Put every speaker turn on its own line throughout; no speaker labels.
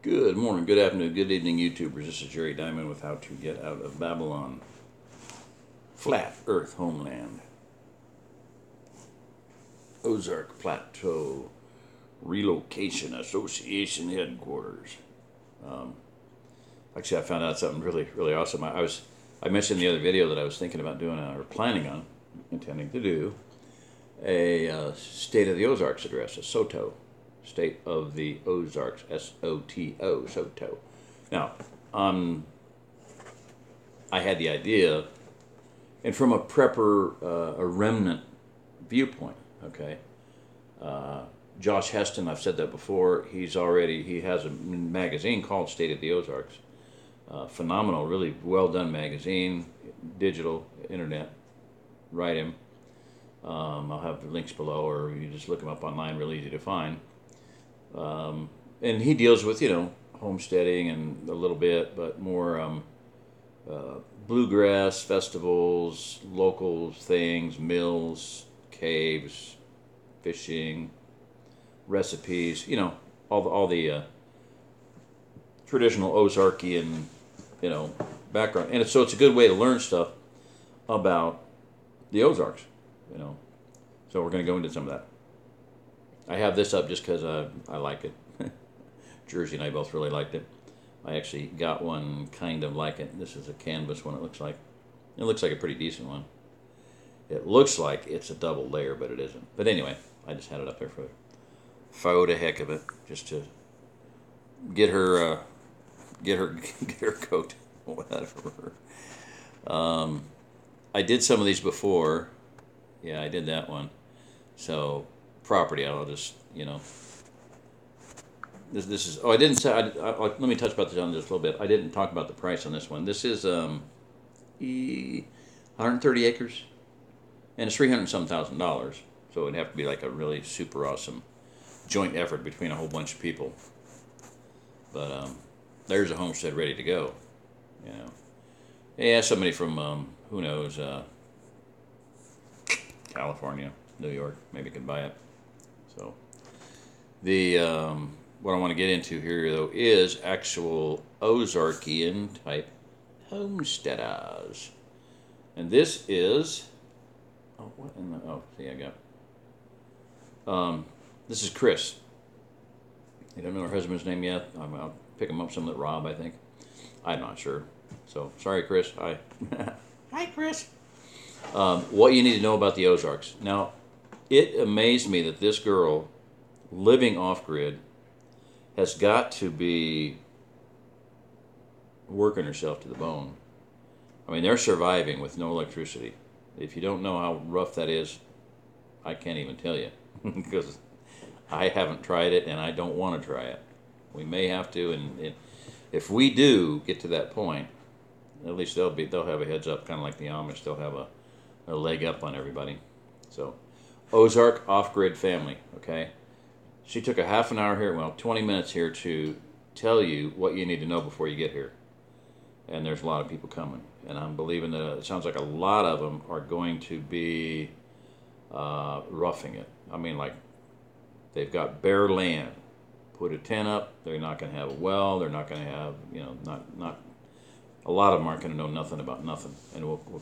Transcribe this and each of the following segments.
Good morning, good afternoon, good evening, YouTubers. This is Jerry Diamond with How to Get Out of Babylon. Flat Earth Homeland. OzArk Plateau Relocation Association Headquarters. Actually, I found out something really awesome. I mentioned in the other video that I was thinking about doing, or planning on, intending to do, a State of the Ozarks address, a SOTO. State of the Ozarks, S-O-T-O, SOTO. Now, I had the idea, and from a prepper, a remnant viewpoint, okay? Josh Heston, I've said that before, he has a magazine called State of the Ozarks. Phenomenal, really well done magazine, digital, internet. Write him. I'll have links below, or you just look him up online, really easy to find. And he deals with, homesteading and a little bit, but more bluegrass festivals, local things, mills, caves, fishing, recipes, all the traditional Ozarkian, background. And so it's a good way to learn stuff about the Ozarks, So we're going to go into some of that. I have this up just because I like it. Jersey and I both really liked it. I actually got one kind of like it. This is a canvas one, it looks like. It looks like a pretty decent one. It looks like it's a double layer, but it isn't. But anyway, I just had it up there for the heck of it, just to get her coat out of her. I did some of these before. Yeah, I did that one. So property, I'll just, this is, I didn't say, let me touch about this on just a little bit. I didn't talk about the price on this one. This is 130 acres, and it's $300-some thousand. So it'd have to be like a really super awesome joint effort between a whole bunch of people. But there's a homestead ready to go, Yeah, somebody from, who knows, California, New York, maybe could buy it. So the what I want to get into here, though, is actual Ozarkian type homesteaders. And this is, see, I got, this is Chris. You don't know her husband's name yet? I'll pick him up, some at Rob, I think. I'm not sure. So, sorry, Chris. Hi. Hi, Chris. What you need to know about the Ozarks. Now, it amazed me that this girl, living off-grid, has got to be working herself to the bone. I mean, they're surviving with no electricity. If you don't know how rough that is, I can't even tell you, because I haven't tried it and I don't want to try it. We may have to, and if we do get to that point, at least they'll have a heads up, kind of like the Amish. They'll have a leg up on everybody. So, Ozark off-grid family, okay? She took a half an hour here, 20 minutes here to tell you what you need to know before you get here. And there's a lot of people coming. And I'm believing that it sounds like a lot of them are going to be roughing it. I mean, like, they've got bare land. Put a tent up, they're not going to have a well, they're not going to have, not a lot of them aren't going to know nothing about nothing. And we'll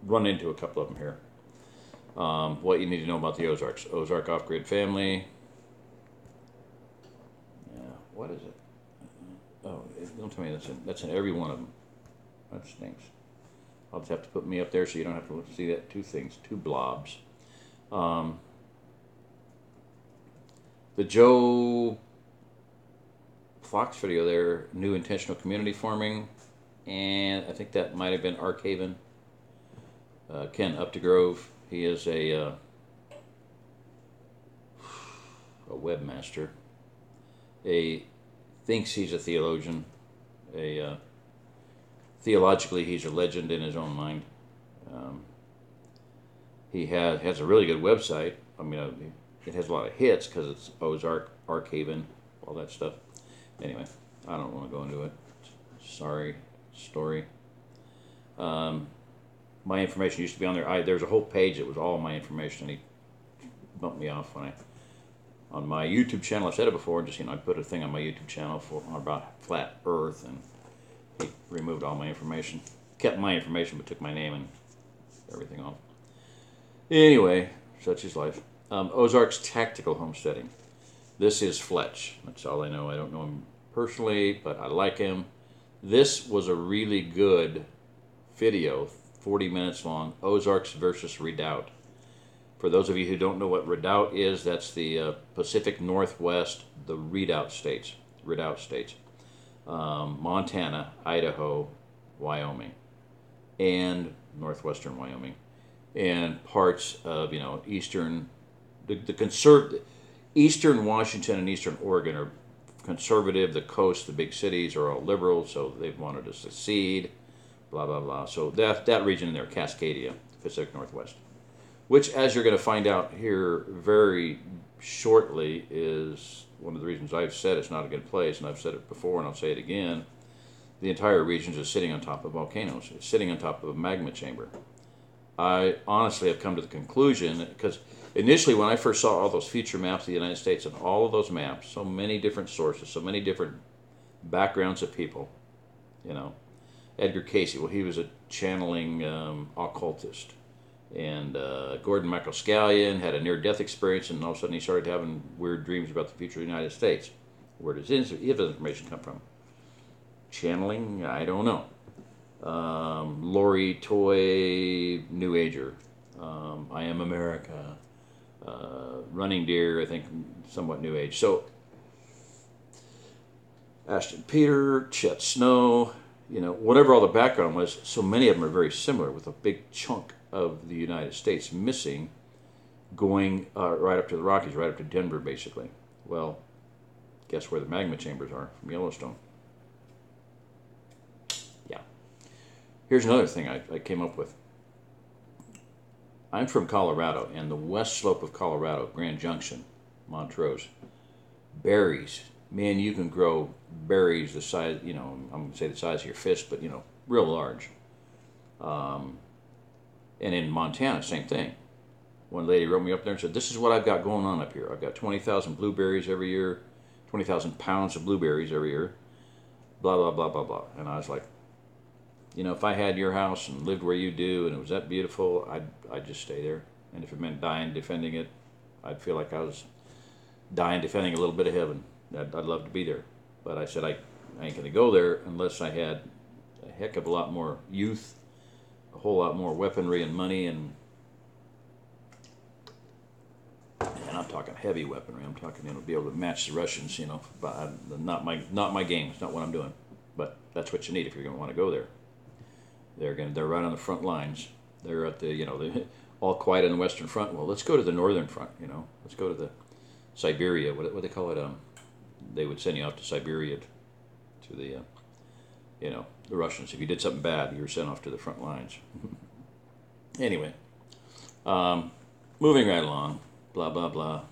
run into a couple of them here. What you need to know about the Ozarks. Ozark off-grid family. Yeah, what is it? Oh, don't tell me that's in every one of them. That stinks. I'll just have to put me up there so you don't have to see that. Two blobs. The Joe Fox video there, new intentional community farming, and I think that might have been Arkhaven. Ken Updegrove, he is a webmaster. Thinks he's a theologian. Theologically, he's a legend in his own mind. He has a really good website. I mean, it has a lot of hits because it's OzArk, Arkhaven, all that stuff. Anyway, I don't want to go into it. Sorry, story. My information used to be on there. There's a whole page that was all my information, and he bumped me off when on my YouTube channel. I've said it before. Just I put a thing on my YouTube channel about flat Earth, and he removed all my information, kept my information, but took my name and everything off. Anyway, such is life. OzArk's tactical homesteading. This is Fletch. That's all I know. I don't know him personally, but I like him. This was a really good video, 40 minutes long. OzArks versus Redoubt. For those of you who don't know what Redoubt is, that's the Pacific Northwest, the Redoubt states. Montana, Idaho, Wyoming, and northwestern Wyoming, and parts of eastern, eastern Washington and eastern Oregon are conservative. The coast, the big cities are all liberal, so they've wanted to secede. Blah blah blah. So that region in there, Cascadia, Pacific Northwest, which, as you're going to find out here very shortly, is one of the reasons I've said it's not a good place, and I've said it before and I'll say it again. The entire region is sitting on top of volcanoes. It's sitting on top of a magma chamber. I honestly have come to the conclusion, because initially when I first saw all those feature maps of the United States, and all of those maps, so many different sources, so many different backgrounds of people, Edgar Casey, well, he was a channeling occultist. And Gordon McElscallion had a near-death experience, and all of a sudden he started having weird dreams about the future of the United States. Where does his information come from? Channeling? I don't know. Lori Toy, New Ager. I Am America. Running Deer, I think, somewhat New Age. So, Ashton Peter, Chet Snow, whatever all the background was, so many of them are very similar, with a big chunk of the United States missing, going right up to the Rockies, right up to Denver, basically. Well, guess where the magma chambers are from Yellowstone? Yeah. Here's another thing I came up with. I'm from Colorado, and the west slope of Colorado, Grand Junction, Montrose, berries. Man, you can grow berries the size, I'm going to say the size of your fist, but, real large. And in Montana, same thing. One lady wrote me up there and said, this is what I've got going on up here. I've got 20,000 blueberries every year, 20,000 pounds of blueberries every year, blah, blah, blah, blah, blah. And I was like, if I had your house and lived where you do and it was that beautiful, I'd just stay there. And if it meant dying defending it, I'd feel like I was dying defending a little bit of heaven. I'd love to be there. But I said, I ain't going to go there unless I had a heck of a lot more youth, a whole lot more weaponry and money, and I'm talking heavy weaponry. I'm talking, be able to match the Russians, but not my game. It's not what I'm doing. But that's what you need if you're going to want to go there. They're right on the front lines. They're at the, they're all quiet on the Western Front. Well, let's go to the Northern Front. Let's go to the Siberia. What they call it? They would send you out to Siberia to the the Russians. If you did something bad, you were sent off to the front lines. Anyway, moving right along. Blah, blah, blah.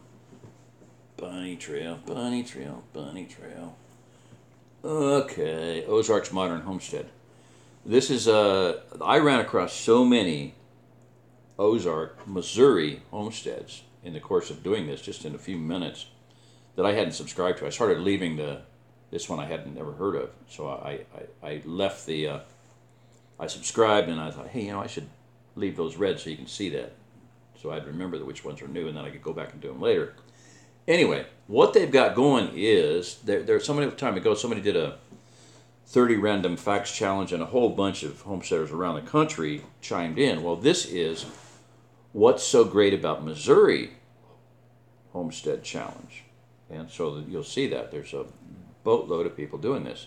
Bunny trail, bunny trail, bunny trail. Okay, OzArk's Modern Homestead. This is, I ran across so many OzArk, Missouri homesteads in the course of doing this, just in a few minutes, that I hadn't subscribed to. I started leaving this one I hadn't never heard of. So I left I subscribed, and I thought, hey, I should leave those red so you can see that. So I'd remember which ones are new, and then I could go back and do them later. Anyway, what they've got going is, there's so many time ago, somebody did a 30 random facts challenge, and a whole bunch of homesteaders around the country chimed in. Well, this is what's so great about Missouri Homestead Challenge. And so you'll see that there's a boatload of people doing this.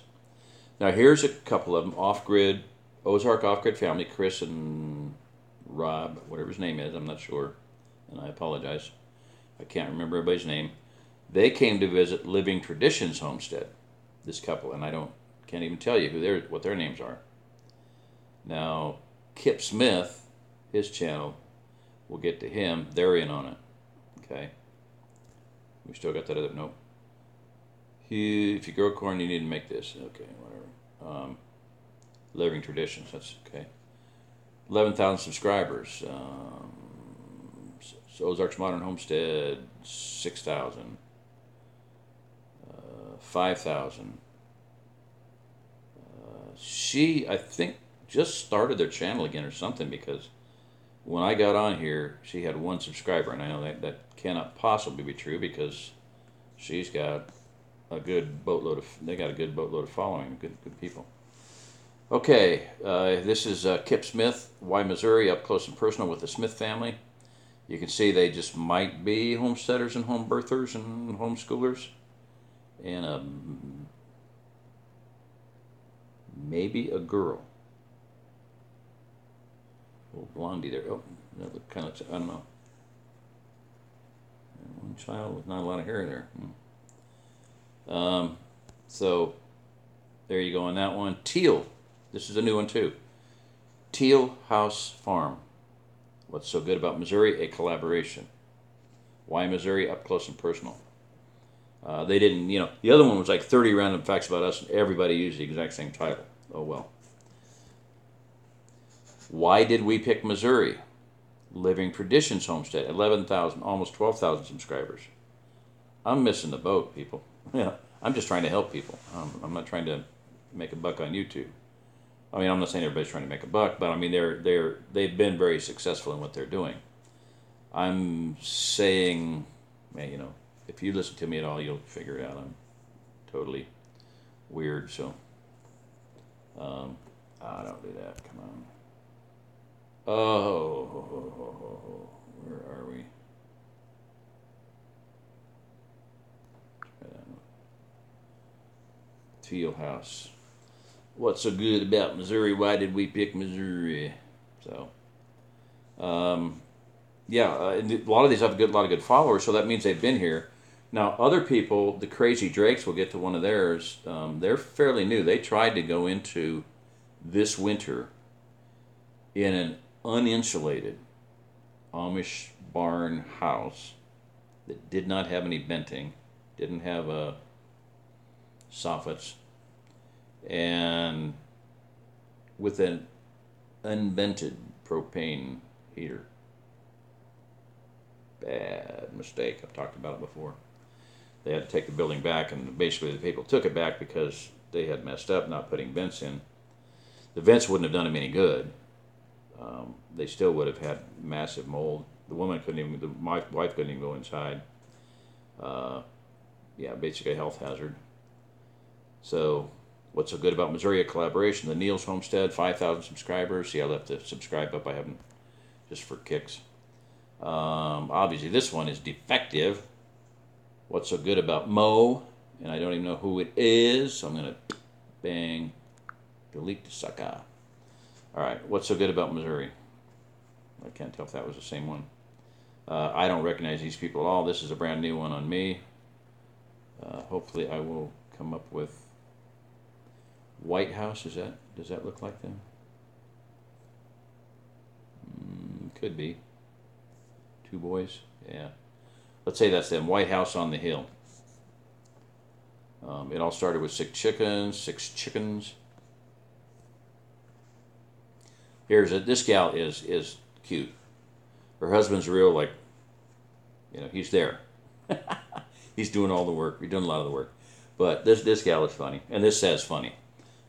Now here's a couple of them, off-grid, OzArk off-grid family, Chris and Rob, whatever his name is, I'm not sure, and I apologize. I can't remember everybody's name. They came to visit Living Traditions Homestead, this couple, and can't even tell you what their names are. Now, Kip Smith, his channel, we'll get to him. They're in on it. Okay. We still got that other, nope. If you grow corn, you need to make this. Okay, whatever. Living Traditions, that's okay. 11,000 subscribers. So OzArk's Modern Homestead, 6,000. 5,000. She, I think, just started their channel again or something, because when I got on here, she had 1 subscriber, and I know that cannot possibly be true, because she's got a good boatload of, they got a good boatload of following, good people. Okay, this is Kip Smith, Why Missouri, up close and personal with the Smith family. You can see they just might be homesteaders and home birthers and homeschoolers, and maybe a girl. Little blondie there. Oh, that look kind of, I don't know. One child with not a lot of hair there. So there you go on that one. Teal. This is a new one too. Teal House Farm. What's so good about Missouri? A collaboration. Why Missouri? Up close and personal. They didn't, the other one was like 30 random facts about us, and everybody used the exact same title. Oh well. Why did we pick Missouri? Living Traditions Homestead, 11,000, almost 12,000 subscribers. I'm missing the boat, people. Yeah, I'm just trying to help people. I'm not trying to make a buck on YouTube. I mean, I'm not saying everybody's trying to make a buck, but I mean they've been very successful in what they're doing. I'm saying, man, if you listen to me at all, you'll figure it out. I'm totally weird, so don't do that. Come on. Oh, where are we? Teal House. What's so good about Missouri? Why did we pick Missouri? So, yeah, a lot of these have a lot of good followers, so that means they've been here. Now, other people, the Crazy Drakes, will get to one of theirs. They're fairly new. They tried to go into this winter in an uninsulated Amish barn house that did not have any venting, didn't have soffits, and with an unvented propane heater. Bad mistake. I've talked about it before. They had to take the building back, and basically the people took it back because they had messed up not putting vents in. The vents wouldn't have done them any good. They still would have had massive mold. The woman couldn't even, my wife couldn't even go inside. Yeah, basically a health hazard. So, what's so good about Missouri? A collaboration. The Neal's Homestead, 5,000 subscribers. See, I left the subscribe up. I haven't, just for kicks. Obviously, this one is defective. What's so good about Mo? And I don't even know who it is, so I'm going to bang, delete the sucker. All right, what's so good about Missouri? I can't tell if that was the same one. I don't recognize these people at all. This is a brand new one on me. Hopefully I will come up with White House. Does that look like them? Could be. Two boys. Yeah. Let's say that's them. White House on the Hill. It all started with 6 chickens. This gal is cute. Her husband's real, he's there. He's doing all the work. He's doing a lot of the work. But this gal is funny. And this says funny.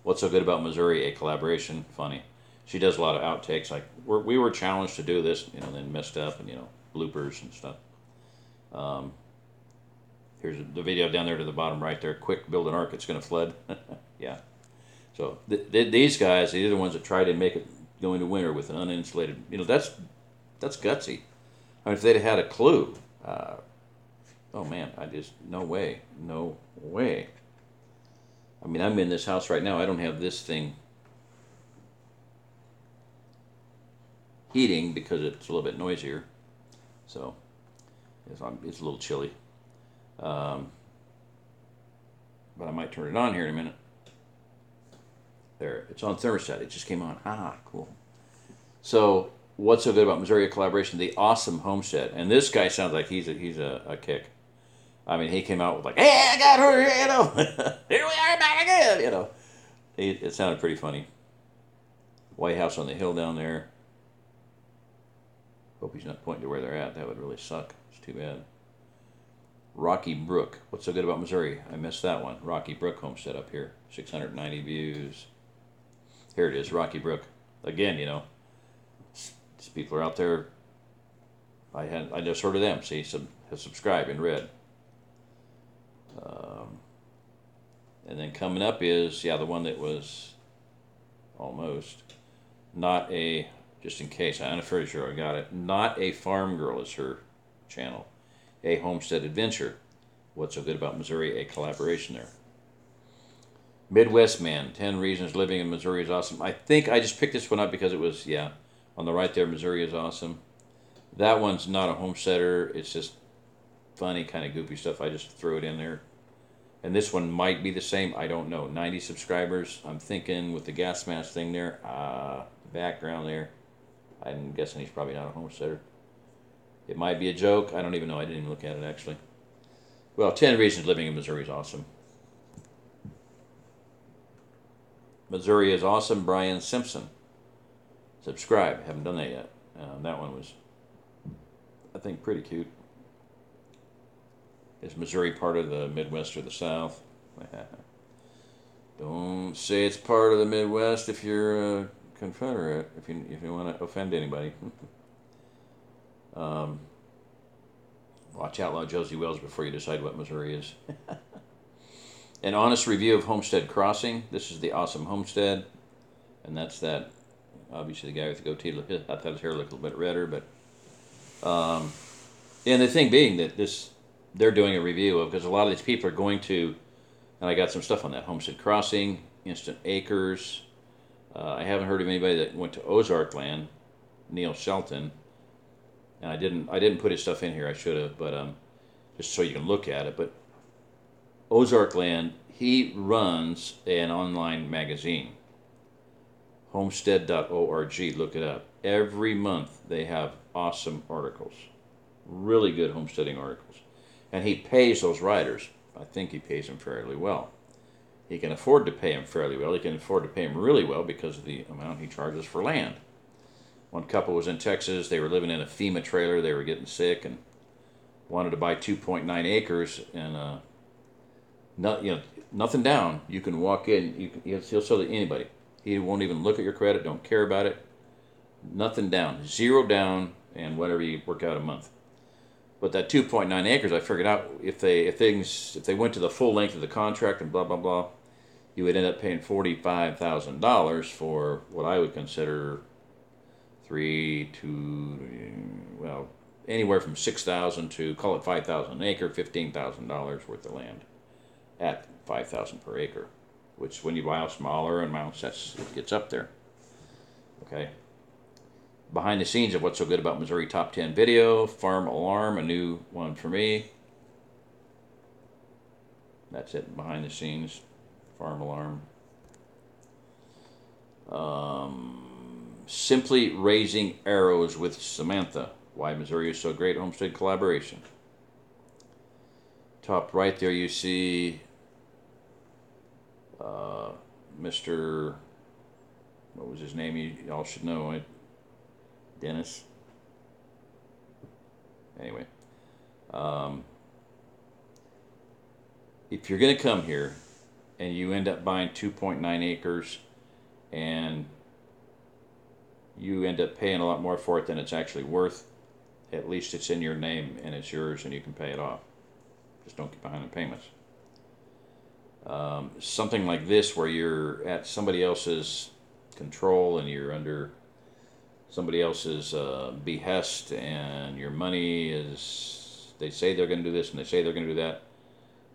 What's so good about Missouri? A collaboration. Funny. She does a lot of outtakes. Like, we were challenged to do this, then messed up, and, bloopers and stuff. Here's the video down there to the bottom right there. Quick, build an ark. It's going to flood. Yeah. So these guys, these are the ones that try to make it go into winter with an uninsulated. That's gutsy. I mean, if they'd had a clue, oh man, no way. I mean, I'm in this house right now. I don't have this thing heating because it's a little bit noisier. So it's a little chilly. But I might turn it on here in a minute. There, it's on thermostat. It just came on. Ah, cool. So, what's so good about Missouri collaboration? The Awesome Homestead. And this guy sounds like he's a kick. I mean, he came out with hey, I got her, here we are back again, It sounded pretty funny. White House on the Hill down there. Hope he's not pointing to where they're at. That would really suck. It's too bad. Rocky Brook. What's so good about Missouri? I missed that one. Rocky Brook homestead up here. 690 views. Here it is, Rocky Brook. Again, you know, these people are out there. I just heard of them. See, have subscribed and read. And then coming up is, yeah, the one that was almost not a, just in case, I'm pretty sure I got it. Not a Farm Girl is her channel. A Homestead Adventure. What's so good about Missouri? A collaboration there. Midwest Man, 10 Reasons Living in Missouri is Awesome. I think I just picked this one up because it was, yeah, on the right there, Missouri is Awesome. That one's not a homesteader. It's just funny, kind of goofy stuff. I just threw it in there. And this one might be the same. I don't know. 90 subscribers. I'm thinking with the gas mask thing there, background there, I'm guessing he's probably not a homesteader. It might be a joke. I don't even know. I didn't even look at it, actually. Well, 10 Reasons Living in Missouri is Awesome. Missouri is Awesome, Brian Simpson. Subscribe. Haven't done that yet. That one was, I think, pretty cute. Is Missouri part of the Midwest or the South? Don't say it's part of the Midwest if you're a Confederate, if you want to offend anybody. Watch Outlaw Josie Wells before you decide what Missouri is. An honest review of Homestead Crossing. This is the Awesome Homestead. And that's that, obviously the guy with the goatee. I thought his hair looked a little bit redder, but... and the thing being that they're doing a review of, because a lot of these people are going to, and I got some stuff on that, Homestead Crossing, Instant Acres. I haven't heard of anybody that went to OzArk land, Neil Shelton. And I didn't put his stuff in here. I should have, but just so you can look at it. But OzArk Land, he runs an online magazine, homestead.org. Look it up. Every month they have awesome articles, really good homesteading articles, and he pays those writers. I think he pays them fairly well. He can afford to pay them fairly well. He can afford to pay them really well because of the amount he charges for land. One couple was in Texas. They were living in a FEMA trailer. They were getting sick and wanted to buy 2.9 acres and nothing down. You can walk in. He'll sell to anybody. He won't even look at your credit. Don't care about it. Nothing down. Zero down and whatever you work out a month. But that 2.9 acres, I figured out if they went to the full length of the contract and blah blah blah, you would end up paying $45,000 for what I would consider anywhere from $6,000 to, call it $5,000 an acre, $15,000 worth of land at $5,000 per acre, which when you buy smaller amounts, it gets up there. Okay. Behind the scenes of What's So Good About Missouri Top 10 video, Farm Alarm, a new one for me. That's it, behind the scenes, Farm Alarm. Simply Raising Arrows with Samantha. Why Missouri is so great, homestead collaboration. Top right there you see Mr. What was his name? You all should know it. Dennis. Anyway. If you're going to come here and you end up buying 2.9 acres and you end up paying a lot more for it than it's actually worth, at least it's in your name and it's yours and you can pay it off. Just don't get behind in payments. Something like this where you're at somebody else's control and you're under somebody else's behest and your money is, they say they're going to do this and they say they're going to do that.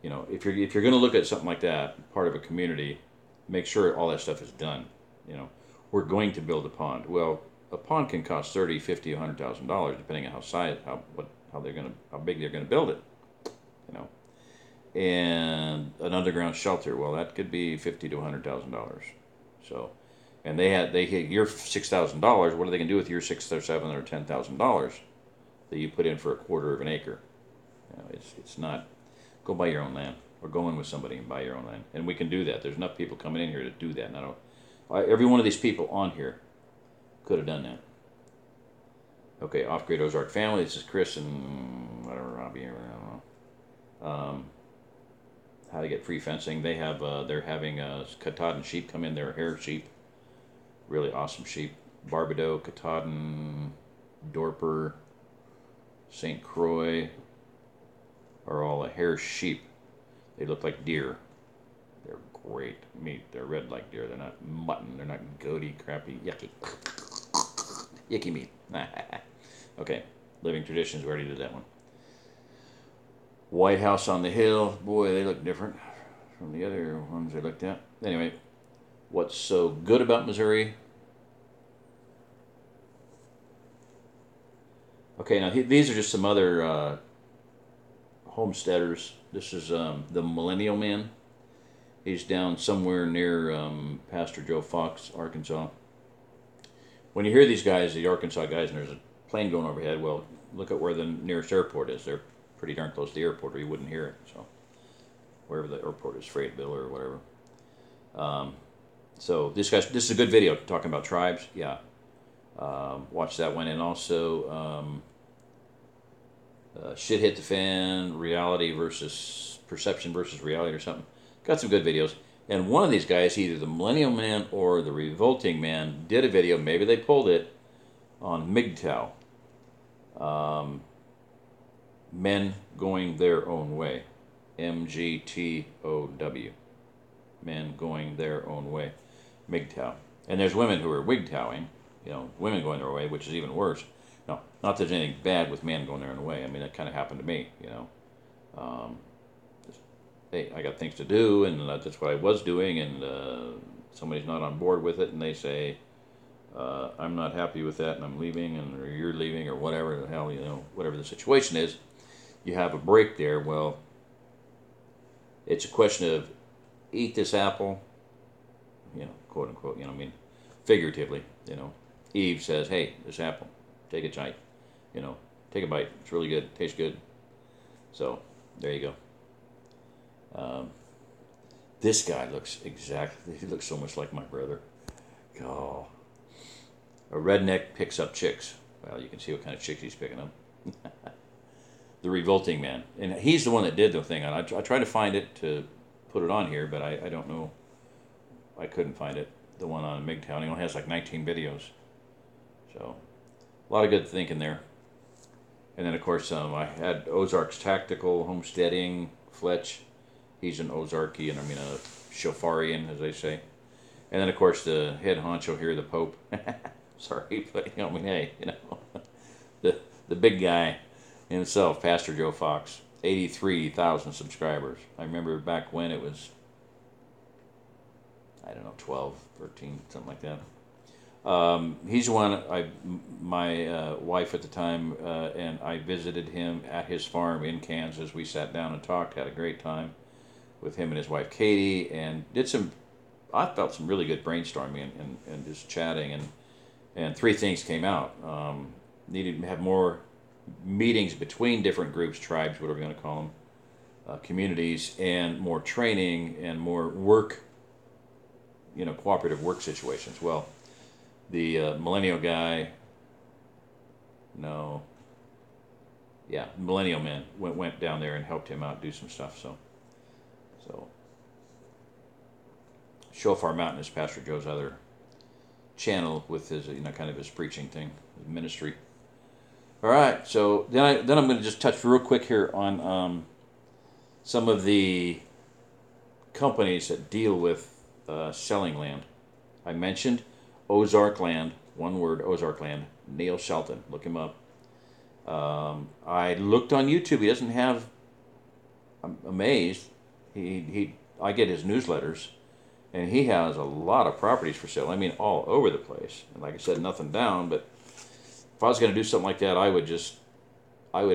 You know, if you're going to look at something like that, part of a community, make sure all that stuff is done. You know, we're going to build a pond. Well, a pond can cost $30,000, $50,000, $100,000 depending on how big they're going to build it. You know, and an underground shelter. Well, that could be $50,000 to $100,000. So, and they hit your $6,000. What are they going to do with your $6,000 or $7,000 or $10,000 that you put in for a quarter of an acre? You know, it's not. Go buy your own land, or go in with somebody and buy your own land, and we can do that. There's enough people coming in here to do that. And I don't. Every one of these people on here could have done that. Okay, off-grid OzArk family. This is Chris and whatever Robbie. I don't know. How to get free fencing? They have. They're having Katahdin sheep come in. They're hair sheep. Really awesome sheep. Barbados, Katahdin, Dorper, St. Croix are all a hair sheep. They look like deer. They're great meat. They're red like deer. They're not mutton. They're not goaty, crappy, yucky. Yucky meat. Okay, Living Traditions. We already did that one. White House on the Hill. Boy, they look different from the other ones I looked at. Anyway, what's so good about Missouri? Okay, now these are just some other homesteaders. This is the Millennial Man. He's down somewhere near Pastor Joe Fox, Arkansas. When you hear these guys, the Arkansas guys, and there's a plane going overhead, well, look at where the nearest airport is. They're pretty darn close to the airport, or you wouldn't hear it. So wherever the airport is, Fayetteville or whatever. So this is a good video talking about tribes. Yeah, watch that one, and also shit hit the fan, reality versus perception versus reality, or something. Got some good videos. And one of these guys, either the Millennial Man or the Revolting Man, did a video. Maybe they pulled it on MGTOW. Men going their own way. MGTOW. Men going their own way. MGTOW. And there's women who are wigtowing. You know, women going their way, which is even worse. No, not that there's anything bad with men going their own way. I mean, that kind of happened to me, you know. Hey, I got things to do, and that's what I was doing, and somebody's not on board with it, and they say, I'm not happy with that, and I'm leaving, or you're leaving, or whatever the hell, you know, whatever the situation is, you have a break there. Well, it's a question of eat this apple, you know, quote unquote, you know, I mean, figuratively, you know. Eve says, hey, this apple, take a bite, you know, take a bite. It's really good, tastes good. So, there you go. This guy looks he looks so much like my brother. Oh. A redneck picks up chicks. Well, you can see what kind of chicks he's picking up. The Revolting Man. And he's the one that did the thing. I tried to find it to put it on here, but I don't know. I couldn't find it. The one on MGTOW. He only has like 19 videos. So, a lot of good thinking there. And then, of course, I had OzArk's Tactical Homesteading, Fletch. He's an Ozarkian, I mean a Shofarian, as they say. And then, of course, the head honcho here, the Pope. Sorry, but, you know, I mean, hey, you know, the big guy himself, Pastor Joe Fox, 83,000 subscribers. I remember back when it was, I don't know, 12, 13, something like that. He's the one, my wife at the time, and I visited him at his farm in Kansas. We sat down and talked, had a great time with him and his wife Katie, and I felt some really good brainstorming and just chatting, and three things came out. Needed to have more meetings between different groups, tribes, whatever you want to call them, communities, and more training and more work, you know, cooperative work situations. Well, the millennial guy, Millennial Man went down there and helped him out do some stuff. So Shofar Mountain is Pastor Joe's other channel with his, you know, kind of his preaching thing, his ministry. All right, so then I'm going to just touch real quick here on some of the companies that deal with selling land. I mentioned OzArk Land, one word, OzArk Land. Neil Shelton, look him up. I looked on YouTube. He doesn't have. I'm amazed. I get his newsletters, and he has a lot of properties for sale. I mean, all over the place. And like I said, nothing down. But if I was going to do something like that, I would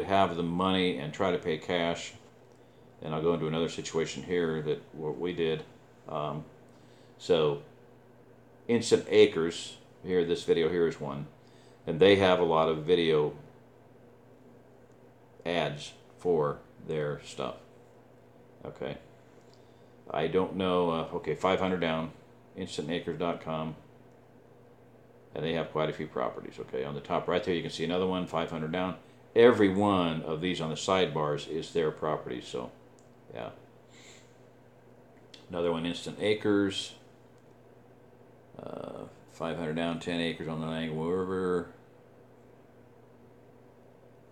have the money and try to pay cash. And I'll go into another situation here that what we did. So, Instant Acres. Here, this video here is one, and they have a lot of video ads for their stuff. Okay. I don't know. Okay, 500 down. InstantAcres.com. And they have quite a few properties. Okay, on the top right there, you can see another one, 500 down. Every one of these on the sidebars is their property. So, yeah. Another one, Instant Acres. 500 down, 10 acres on the Lango River.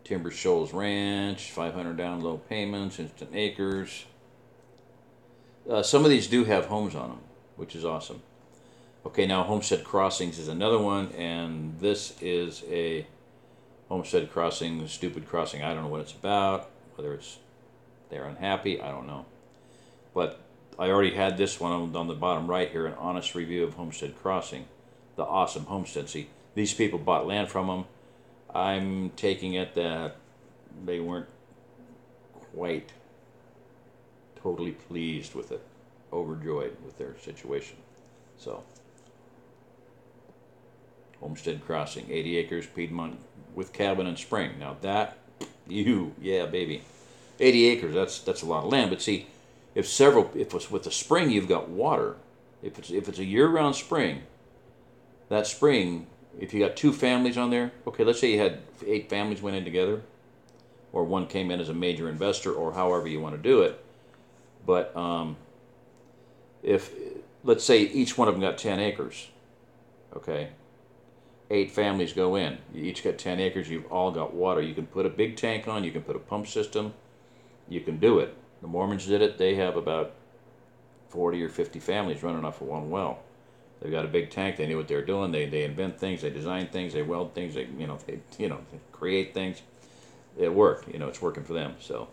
Timber Shoals Ranch, 500 down, low payments, Instant Acres. Some of these do have homes on them, which is awesome. Okay, now Homestead Crossings is another one, and this is a Homestead Crossing, stupid crossing. I don't know what it's about, whether it's they're unhappy, I don't know. But I already had this one on the bottom right here, an honest review of Homestead Crossing, the awesome homestead. See, these people bought land from them. I'm taking it that they weren't quite totally pleased with it, overjoyed with their situation. So, Homestead Crossing, 80 acres, Piedmont, with cabin and spring. Now that, yeah, baby. 80 acres, that's a lot of land. But see, if it's with the spring, you've got water. If it's a year-round spring, that spring, if you got 2 families on there, okay, let's say you had 8 families went in together, or one came in as a major investor, or however you want to do it. But if, let's say each one of them got 10 acres, okay, 8 families go in, you each got 10 acres, you've all got water. You can put a big tank on, you can put a pump system, you can do it. The Mormons did it. They have about 40 or 50 families running off of one well. They've got a big tank. They knew what they were doing. They invent things. They design things. They weld things. They create things. It worked. It's working for them. So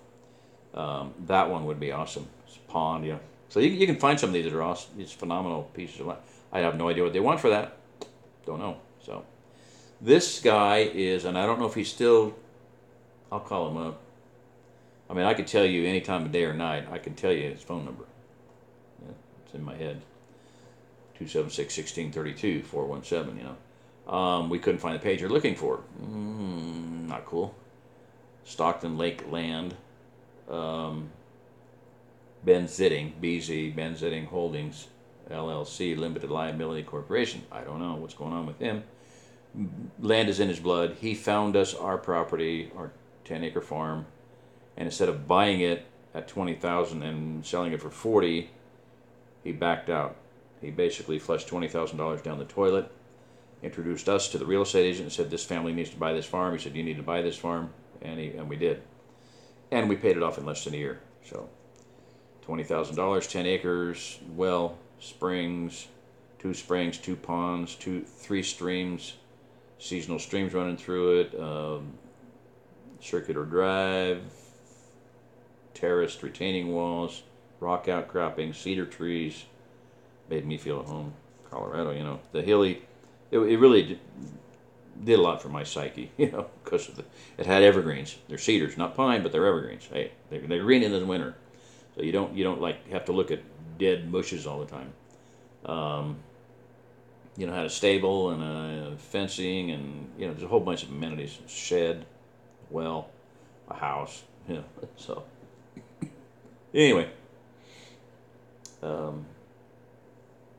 that one would be awesome. It's a pond. So you can find some of these that are awesome. It's phenomenal pieces of land. I have no idea what they want for that. Don't know. So this guy is, and I don't know if he's still. I'll call him up. I mean, I could tell you any time of day or night. I can tell you his phone number. Yeah, it's in my head. 276-1632, 417, we couldn't find the page you're looking for. Not cool. Stockton Lake Land. Ben Zitting, BZ, Ben Zitting Holdings, LLC, Limited Liability Corporation. I don't know what's going on with him. Land is in his blood. He found us our property, our 10-acre farm, and instead of buying it at $20,000 and selling it for $40,000, he backed out. He basically flushed $20,000 down the toilet, introduced us to the real estate agent and said, this family needs to buy this farm. He said, you need to buy this farm, and we did. And we paid it off in less than a year. So $20,000, 10 acres, well, springs, 2 springs, 2 ponds, 3 streams, seasonal streams running through it, circular drive, terraced retaining walls, rock outcropping, cedar trees. Made me feel at home. Colorado, the hilly, it really did a lot for my psyche, because it had evergreens. They're cedars, not pine, but they're evergreens. Hey, they're green in the winter, so you don't like have to look at dead bushes all the time. Had a stable and fencing, and there's a whole bunch of amenities. Shed, well, a house. So anyway.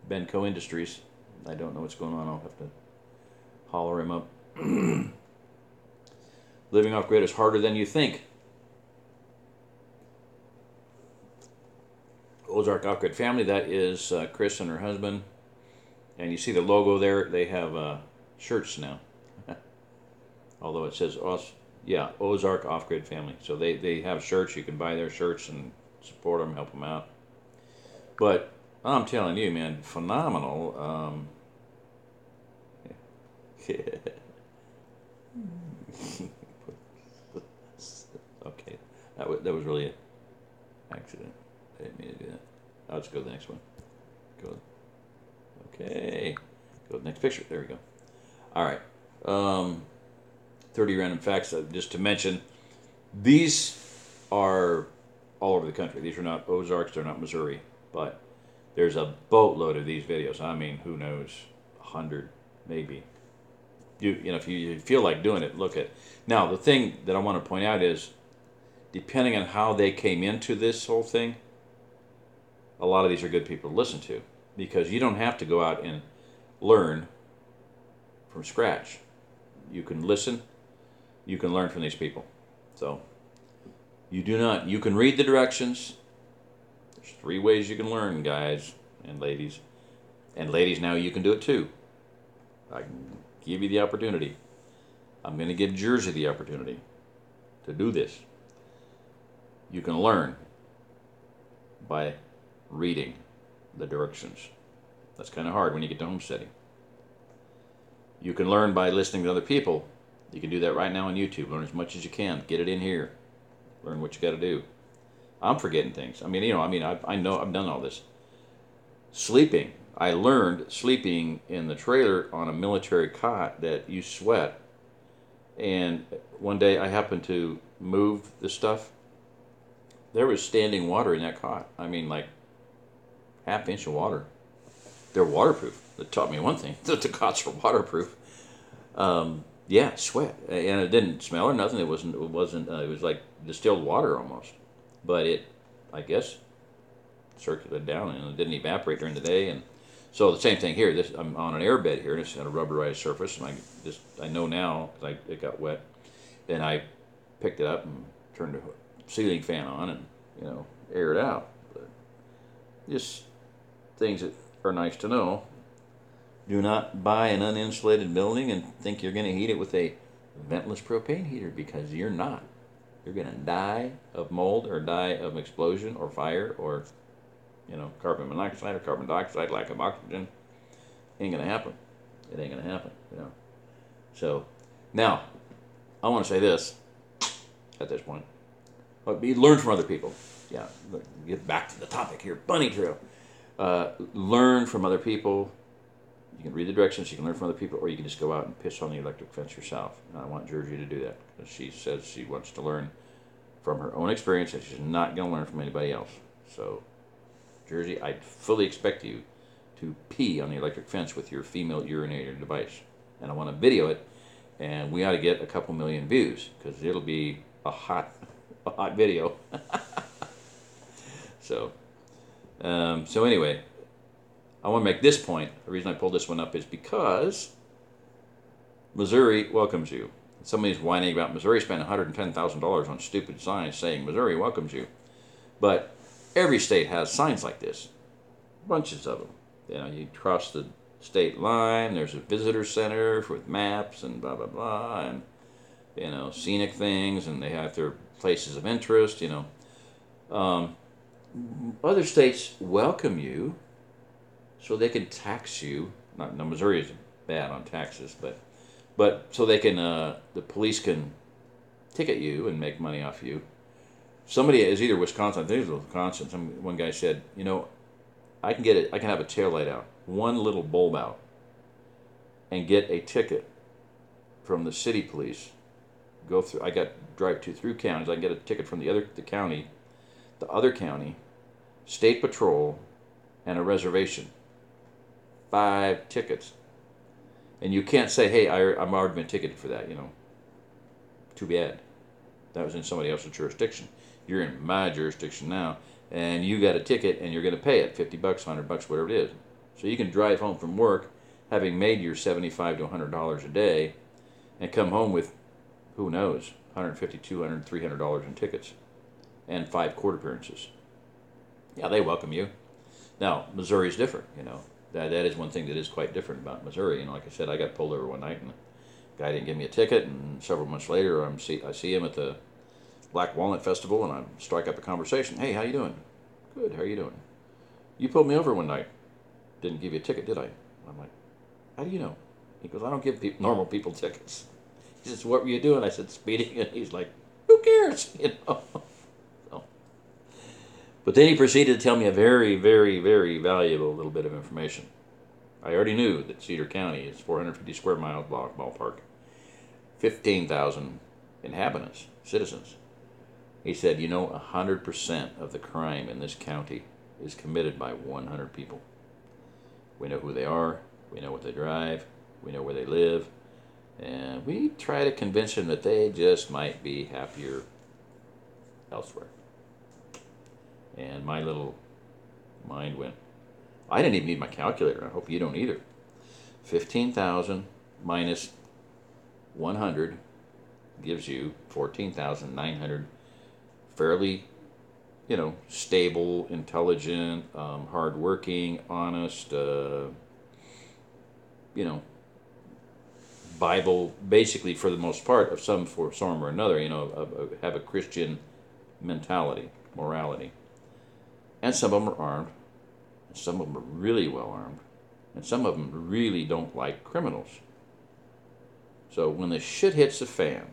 Benco Industries. I don't know what's going on. I'll have to holler him up. Living off grid is harder than you think. OzArk Off-Grid Family, that is Chris and her husband. And you see the logo there. They have shirts now. Although it says, OzArk Off-Grid Family. So they have shirts. You can buy their shirts and support them, help them out. But I'm telling you, man, phenomenal. Okay, that was really an accident. I didn't mean to do that. Let's go to the next one. Okay, go to the next picture. There we go. All right. 30 random facts. Just to mention, these are all over the country. These are not Ozarks. They're not Missouri, but there's a boatload of these videos. I mean, who knows, 100 maybe. If you feel like doing it, look at it. Now, the thing that I want to point out is, depending on how they came into this whole thing, a lot of these are good people to listen to, because you don't have to go out and learn from scratch. You can listen. You can learn from these people. So you can read the directions. There's 3 ways you can learn, guys and ladies. And ladies, now you can do it too. I can give you the opportunity. I'm going to give Jersey the opportunity to do this. You can learn by reading the directions. That's kind of hard when you get to homesteading. You can learn by listening to other people. You can do that right now on YouTube. Learn as much as you can. Get it in here. Learn what you got to do. I'm forgetting things. I know I've done all this. Sleeping. I learned sleeping in the trailer on a military cot that you sweat. And one day I happened to move the stuff. There was standing water in that cot. I mean, like half inch of water. They're waterproof. That taught me one thing, that the cots are waterproof. Yeah, sweat. And it didn't smell or nothing. It was like distilled water almost. But it, I guess, circulated down and it didn't evaporate during the day. And so the same thing here. I'm on an airbed here and it's on a rubberized surface. And I know now because it got wet. And I picked it up and turned the ceiling fan on and, air it out. But just things that are nice to know. Do not buy an uninsulated building and think you're going to heat it with a ventless propane heater, because you're not. You're going to die of mold or die of explosion or fire or, carbon monoxide or carbon dioxide, lack of oxygen. Ain't going to happen. It ain't going to happen, So, now, I want to say this at this point. But learn from other people. Yeah, get back to the topic here. Bunny trail. Learn from other people. You can read the directions, you can learn from other people, or you can just go out and piss on the electric fence yourself. And I want Georgie to do that, because she says she wants to learn from her own experience, and she's not going to learn from anybody else. So, Georgie, I fully expect you to pee on the electric fence with your female urinator device. And I want to video it, and we ought to get a couple million views, because it'll be a hot video. So anyway, I want to make this point. The reason I pulled this one up is because Missouri welcomes you. Somebody's whining about Missouri spent $110,000 on stupid signs saying Missouri welcomes you. But every state has signs like this. Bunches of them. You cross the state line, there's a visitor center with maps and blah, blah, blah, and, scenic things, and they have their places of interest, Other states welcome you so they can tax you. No, Missouri is bad on taxes, but so they can, the police can ticket you and make money off you. Somebody is either Wisconsin, I think it was Wisconsin. One guy said, I can have a tail light out, one little bulb out, and get a ticket from the city police. Drive through counties. I can get a ticket from the other county, state patrol, and a reservation. 5 tickets. And you can't say, hey, I'm already been ticketed for that, Too bad. That was in somebody else's jurisdiction. You're in my jurisdiction now, and you got a ticket, and you're going to pay it, $50, $100, whatever it is. So you can drive home from work, having made your $75 to $100 a day, and come home with, who knows, $150, $200, $300 in tickets, and 5 court appearances. Yeah, they welcome you. Now, Missouri's different, That is one thing that is quite different about Missouri. Like I said, I got pulled over one night, and the guy didn't give me a ticket, and several months later, I see him at the Black Walnut Festival, and I strike up a conversation. Hey, how you doing? Good, how you doing? You pulled me over one night. Didn't give you a ticket, did I? I'm like, how do you know? He goes, I don't give normal people tickets. He says, what were you doing? I said, speeding. And he's like, who cares? So. But then he proceeded to tell me a very, very, very valuable little bit of information. I already knew that Cedar County is 450 square miles ballpark, 15,000 inhabitants, citizens. He said, 100% of the crime in this county is committed by 100 people. We know who they are, we know what they drive, we know where they live, and we try to convince them that they just might be happier elsewhere. And my little mind went, I didn't even need my calculator. I hope you don't either. 15,000 minus 100 gives you 14,900 fairly, stable, intelligent, hardworking, honest, Bible, basically for the most part, of some form or another, have a Christian mentality, morality. And some of them are armed, and some of them are really well armed, and some of them really don't like criminals. So when the shit hits the fan,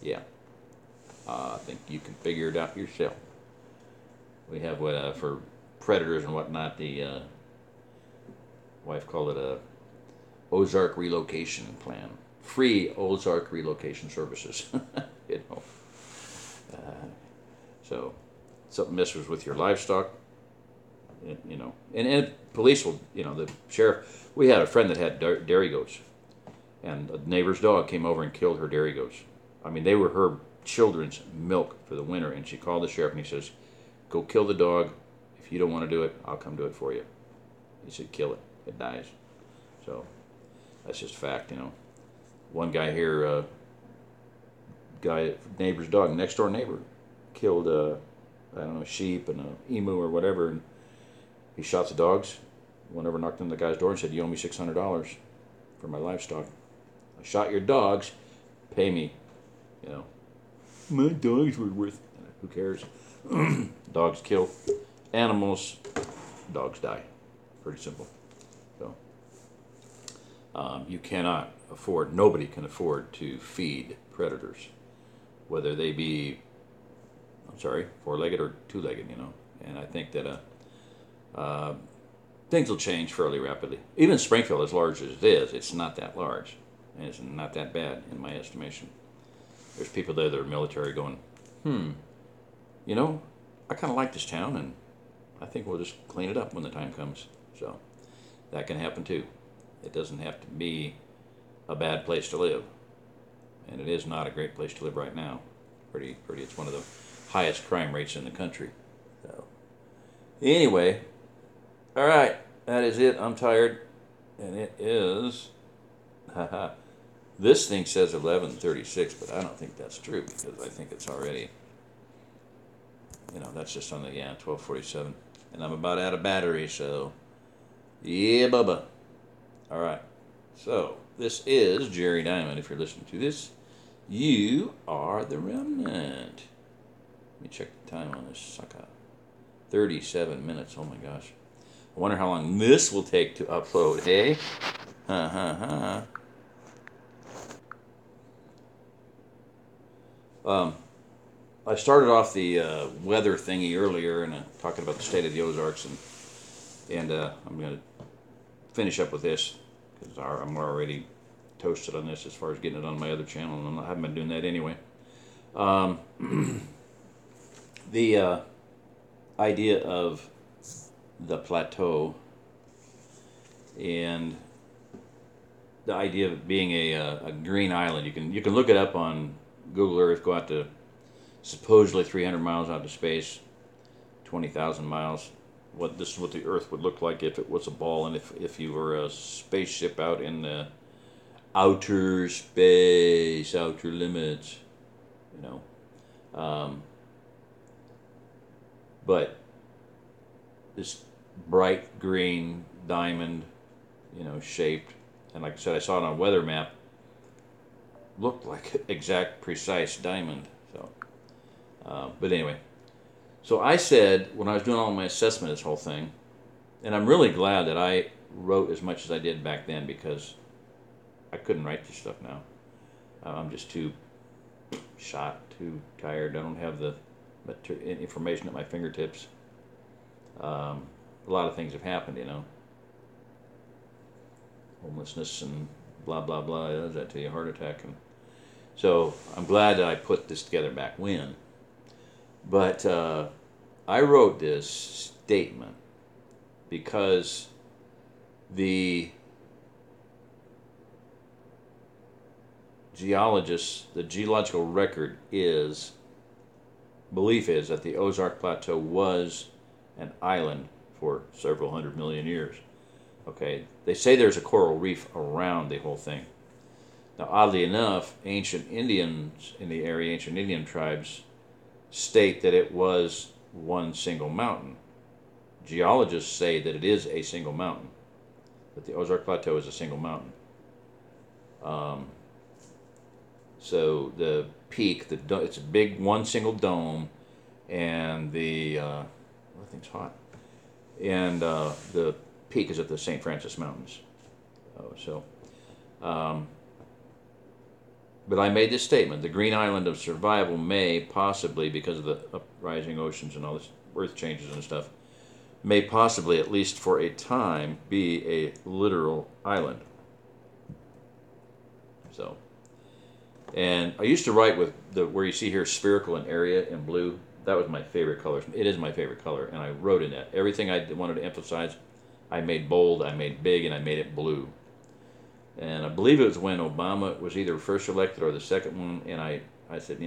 yeah, I think you can figure it out yourself. We have what for predators and whatnot, the wife called it a OzArk relocation plan, free OzArk relocation services. So something messes with your livestock, and police will, the sheriff. We had a friend that had dairy goats, and a neighbor's dog came over and killed her dairy goats. I mean, they were her children's milk for the winter, and she called the sheriff and he says, "Go kill the dog. If you don't want to do it, I'll come do it for you." He said, "Kill it. It dies." So that's just fact, One guy here, neighbor's dog, next door neighbor, killed I don't know, a sheep and an emu or whatever, and he shot the dogs. Went over, knocked on the guy's door and said, "You owe me $600 for my livestock. I shot your dogs. Pay me." My dogs were worth. Who cares? Dogs kill animals. Dogs die. Pretty simple. So you cannot afford. Nobody can afford to feed predators, whether they be, four-legged or two-legged. And I think that things will change fairly rapidly. Even Springfield, as large as it is, it's not that large, and it's not that bad in my estimation. There's people there that are military going, I kind of like this town, and I think we'll just clean it up when the time comes. So that can happen too. It doesn't have to be a bad place to live, and it is not a great place to live right now. Pretty. It's one of the highest crime rates in the country. So anyway, all right, that is it. I'm tired, and it is. This thing says 11:36, but I don't think that's true because I think it's already, that's just on the 12:47, and I'm about out of battery. So yeah, bubba. All right. So this is Jerry Diamond. If you're listening to this, you are the remnant. Let me check the time on this sucker. 37 minutes. Oh my gosh. I wonder how long this will take to upload, hey? I started off the weather thingy earlier and talking about the state of the Ozarks, and I'm going to finish up with this because I'm already toasted on this as far as getting it on my other channel, and I haven't been doing that anyway. The idea of the plateau and the idea of it being a green island. You can look it up on Google Earth. Go out to supposedly 300 miles out to space, 20,000 miles. This is what the Earth would look like if it was a ball, and if you were a spaceship out in the outer space, outer limits, But this bright green diamond, shaped, and like I said, I saw it on a weather map. Looked like exact, precise diamond. So, but anyway, so I said when I was doing all my assessment of this whole thing, and I'm really glad that I wrote as much as I did back then because I couldn't write this stuff now. I'm just too shot, too tired. I don't have the information at my fingertips. A lot of things have happened, homelessness and blah blah blah. Does that to you? Heart attack, and so I'm glad that I put this together back when. But I wrote this statement because the geological record belief is that the Ozark Plateau was an island for several 100 million years. Okay, they say there's a coral reef around the whole thing. Now, oddly enough, ancient Indians in the area, ancient Indian tribes, state that it was one single mountain. Geologists say that it is a single mountain, that the Ozark Plateau is a single mountain. So the peak, it's a big one single dome, and the thing's hot, and the peak is at the St. Francis Mountains. But I made this statement: the green island of survival may possibly, because of the uprising oceans and all this earth changes and stuff, may possibly, at least for a time, be a literal island. So, and I used to write with where you see here spherical and area in blue. That was my favorite color. It is my favorite color, and I wrote in that everything I wanted to emphasize. I made bold, I made big, and I made it blue. And I believe it was when Obama was either first elected or the second one, and I said,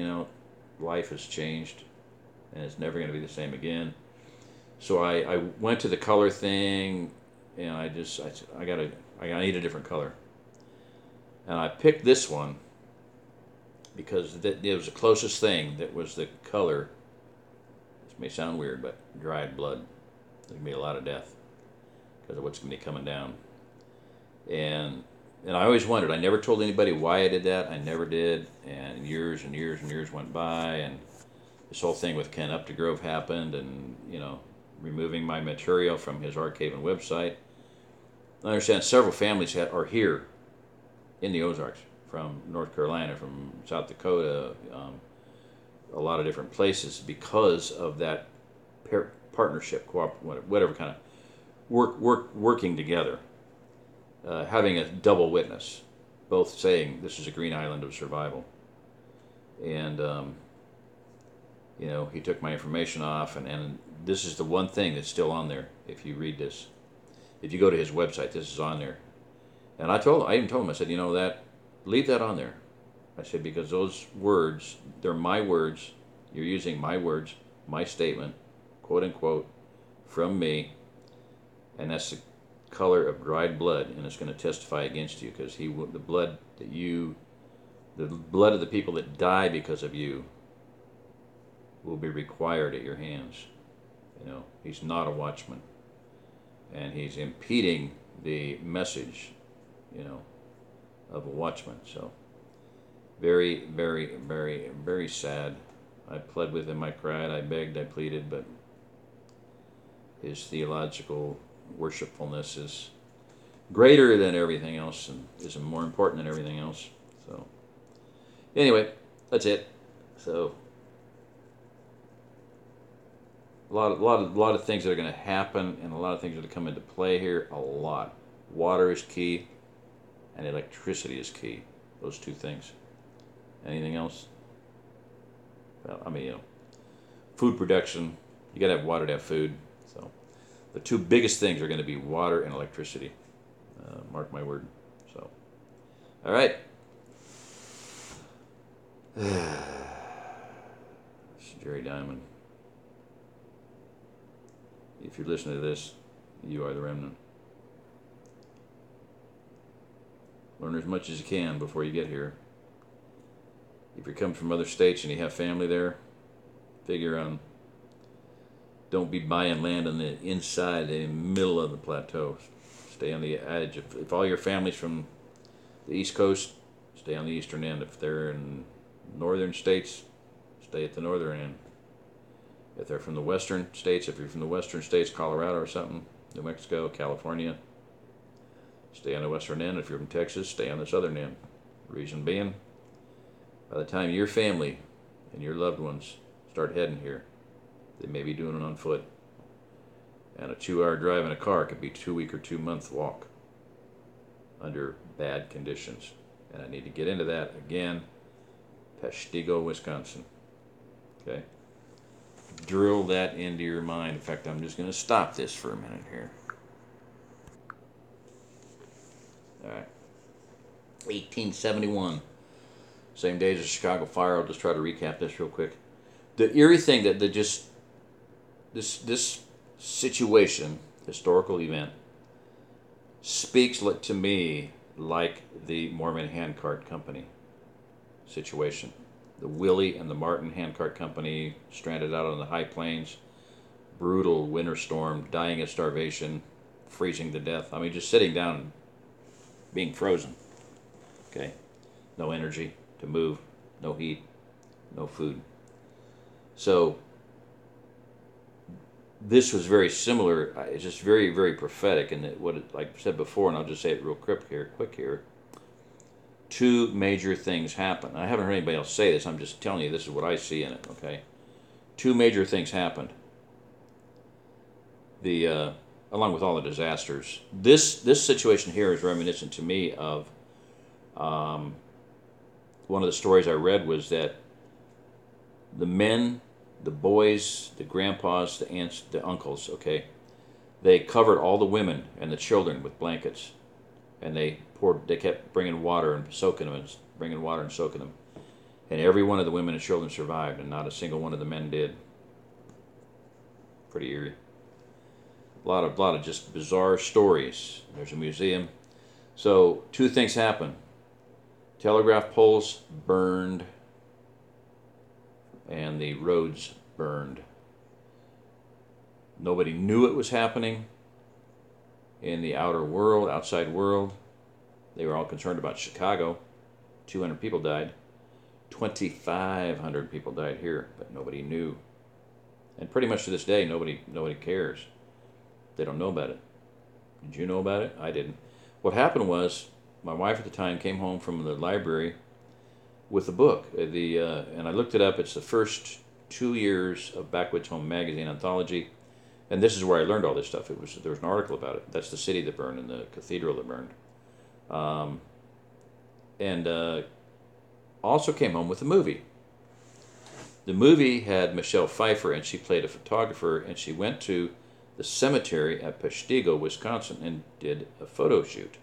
life has changed, and it's never going to be the same again. So I went to the color thing, and I need a different color. And I picked this one because it was the closest thing that was the color. This may sound weird, but dried blood. There's going to be a lot of death because of what's going to be coming down. And I always wondered. I never told anybody why I did that. I never did. And years and years and years went by, and this whole thing with Ken Updegrove happened, and removing my material from his Archaven website. I understand several families are here in the Ozarks, from North Carolina, from South Dakota, a lot of different places, because of that partnership, whatever kind of working together, having a double witness, both saying this is a green island of survival. And he took my information off, and this is the one thing that's still on there. If you read this, if you go to his website, this is on there. And I even told him, I said, leave that on there. I said, because those words, they're my words. You're using my words, my statement, quote unquote, from me, and that's the color of dried blood, and it's going to testify against you, because the blood of the people that die because of you will be required at your hands. He's not a watchman, and he's impeding the message, of a watchman. So very, very, very, very sad. I pled with him, I cried, I begged, I pleaded, but his theological worshipfulness is greater than everything else, and is more important than everything else. So anyway, that's it. So a lot of things that are going to happen, and a lot of things that are come into play here. A lot. Water is key, and electricity is key. Those two things. Anything else? Well, food production. You got to have water to have food. So the two biggest things are going to be water and electricity. Mark my word. So, all right. This is Jerry Diamond. If you're listening to this, you are the remnant. Learn as much as you can before you get here. If you come from other states and you have family there, figure on, don't be buying land on the inside, the middle of the plateau. Stay on the edge. If all your family's from the East Coast, stay on the eastern end. If they're in northern states, stay at the northern end. If they're from the western states, if you're from the western states, Colorado or something, New Mexico, California, stay on the western end. If you're from Texas, stay on the southern end. Reason being, by the time your family and your loved ones start heading here, they may be doing it on foot. And a 2-hour drive in a car could be a 2-week or 2-month walk under bad conditions. And I need to get into that again. Peshtigo, Wisconsin. Okay? Drill that into your mind. In fact, I'm just going to stop this for a minute here. All right. 1871. Same day as the Chicago fire. I'll just try to recap this real quick. The eerie thing that this situation, historical event, speaks to me like the Mormon handcart company situation. The Willie and the Martin handcart company stranded out on the high plains, brutal winter storm, dying of starvation, freezing to death. I mean, just sitting down and being frozen. Okay? No energy to move, no heat, no food. So this was very similar. It's just very, very prophetic. And like I said before, and I'll just say it real quick here. Two major things happen. I haven't heard anybody else say this. I'm just telling you this is what I see in it. Okay, two major things happened. Along with all the disasters, this situation here is reminiscent to me of one of the stories I read was that the men, the boys, the grandpas, the aunts, the uncles, okay, they covered all the women and the children with blankets, and they kept bringing water and soaking them, and every one of the women and children survived, and not a single one of the men did. Pretty eerie. A lot of just bizarre stories. There's a museum. So two things happen. Telegraph poles burned, and the roads burned. Nobody knew it was happening in the outside world. They were all concerned about Chicago. 200 people died. 2,500 people died here, but nobody knew. And pretty much to this day, nobody cares. They don't know about it. Did you know about it? I didn't. What happened was, my wife at the time came home from the library with a book. And I looked it up. It's the first 2 years of Backwoods Home Magazine anthology. And this is where I learned all this stuff. There was an article about it. That's the city that burned and the cathedral that burned. Also came home with a movie. The movie had Michelle Pfeiffer, and she played a photographer, and she went to the cemetery at Peshtigo, Wisconsin, and did a photo shoot.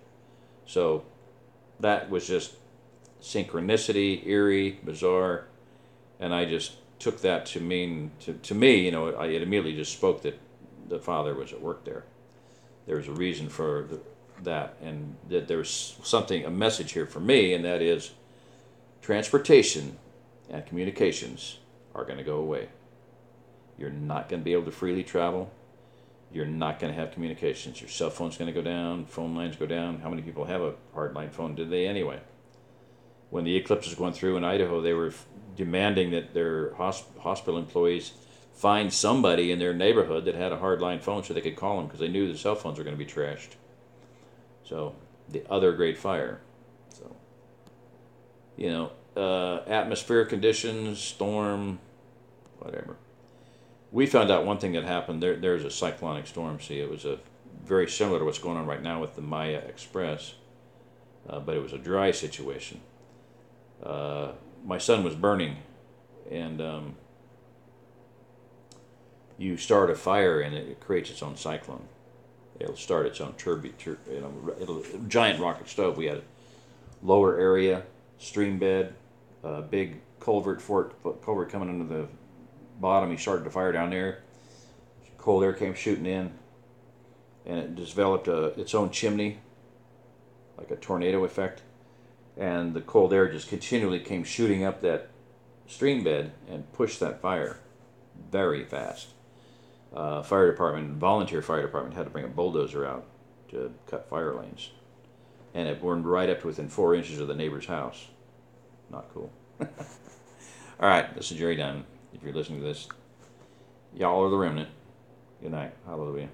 So that was just synchronicity, eerie, bizarre, and I just took that to mean, to me, it immediately just spoke that the father was at work there. There was a reason for that, and that there was a message here for me, and that is transportation and communications are going to go away. You're not going to be able to freely travel. You're not going to have communications. Your cell phone's going to go down, phone lines go down. How many people have a hardline phone? Did they anyway? When the eclipse was going through in Idaho, they were demanding that their hospital employees find somebody in their neighborhood that had a hardline phone so they could call them, because they knew the cell phones were going to be trashed. So, the other great fire. So, atmospheric conditions, storm, whatever. We found out one thing that happened. There's a cyclonic storm. See, it was very similar to what's going on right now with the Maya Express, but it was a dry situation. My son was burning, and you start a fire and it creates its own cyclone. It'll start its own giant rocket stove. We had a lower area, stream bed, big culvert coming into the bottom. He started the fire down there. Cold air came shooting in, and it developed its own chimney, like a tornado effect. And the cold air just continually came shooting up that stream bed and pushed that fire very fast. Volunteer fire department had to bring a bulldozer out to cut fire lanes. And it burned right up to within 4 inches of the neighbor's house. Not cool. All right, this is Jerry Diamond. If you're listening to this, y'all are the remnant. Good night. Hallelujah.